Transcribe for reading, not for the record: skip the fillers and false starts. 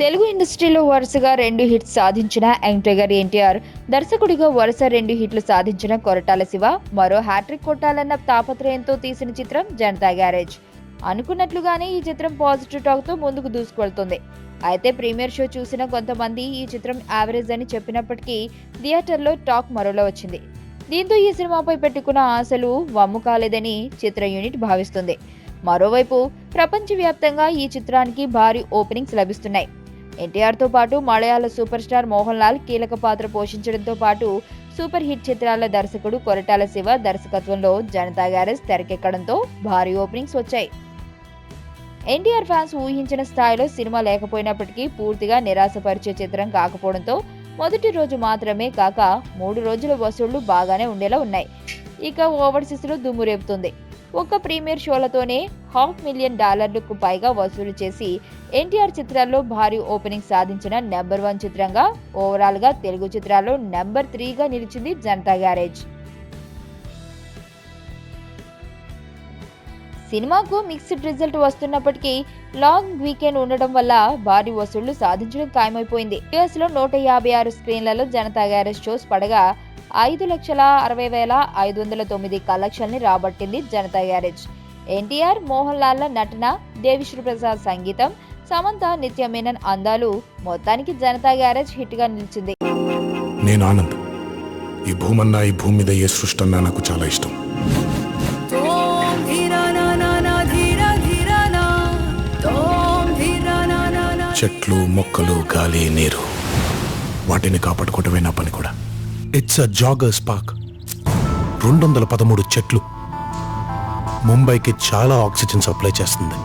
తెలుగు ఇండస్ట్రీలో వరుసగా 2 హిట్స్ సాధించిన యంగ్ టైగర్ ఎన్టీఆర్, దర్శకుడిగా వరుస 2 హిట్లు సాధించిన కొరటాల శివ మరో హ్యాట్రిక్ కొట్టాలన్న తాపత్రయంతో తీసిన చిత్రం జనతా గ్యారేజ్. అనుకున్నట్లుగానే ఈ చిత్రం పాజిటివ్ టాక్ తో ముందుకు దూసుకువెళ్తుంది. అయితే ప్రీమియర్ షో చూసిన కొంతమంది ఈ చిత్రం యావరేజ్ అని చెప్పినప్పటికీ థియేటర్లో టాక్ మరోలా వచ్చింది. దీంతో ఈ సినిమాపై పెట్టుకున్న ఆశలు వమ్ము కాలేదని చిత్ర యూనిట్ భావిస్తుంది. మరోవైపు ప్రపంచవ్యాప్తంగా ఈ చిత్రానికి భారీ ఓపెనింగ్స్ లభిస్తున్నాయి. ఎన్టీఆర్తో పాటు మలయాళ సూపర్ స్టార్ మోహన్ లాల్ కీలక పాత్ర పోషించడంతో పాటు సూపర్ హిట్ చిత్రాల దర్శకుడు కొరటాల శివ దర్శకత్వంలో జనతా గ్యారేజ్ తెరకెక్కడంతో భారీ ఓపెనింగ్స్ వచ్చాయి. ఎన్టీఆర్ ఫ్యాన్స్ ఊహించిన స్థాయిలో సినిమా లేకపోయినప్పటికీ పూర్తిగా నిరాశపరిచే చిత్రం కాకపోవడంతో మొదటి రోజు మాత్రమే కాక 3 రోజుల వసూళ్లు బాగానే ఉండేలా ఉన్నాయి. ఇక ఓవర్సీస్ లో దుమ్ము రేపుతుంది. ఒక్క ప్రీమియర్ షోలతోనే $500,000కు పైగా వసూలు చేసి ఎన్టీఆర్ చిత్రాల్లో భారీ ఓపెనింగ్ సాధించిన నెంబర్ 1 చిత్రంగా ఓవరాల్ గా తెలుగు చిత్రాల్లో నెంబర్ 3గా నిలిచింది జనతా గ్యారేజ్. సినిమాకు మిక్స్డ్ రిజల్ట్ వస్తున్నప్పటికీ లాంగ్ వీకెండ్ ఉండడం వల్ల భారీ వసూళ్లు సాధించడం ఖాయమైపోయింది. యుఎస్ లో 156 స్క్రీన్లలో జనతా గ్యారేజ్ షోస్ పడగా 5,60,509 కలెక్షన్ని రాబట్టింది జనతా గ్యారేజ్. ఎన్టీఆర్, మోహన్ లాల్ నటన, దేవిశ్రీ ప్రసాద్ సంగీతం, సమంత, నిత్య మేనన్ అందాలు మొత్తానికి జనతా గ్యారేజ్ హిట్ గా నిలిచింది. నేను ఆనంద్. ఈ భూమన్నా, ఈ భూమి మీద ఏ సృష్టి అన్నా నాకు చాలా ఇష్టం. చెట్లు, మొక్కలు, గాలి, నీరు, వాటిని కాపాడుకోవటమే నా పని కూడా. It's a joggers park. 213 చెట్లు ముంబైకి చాలా ఆక్సిజన్ సప్లై చేస్తుంది.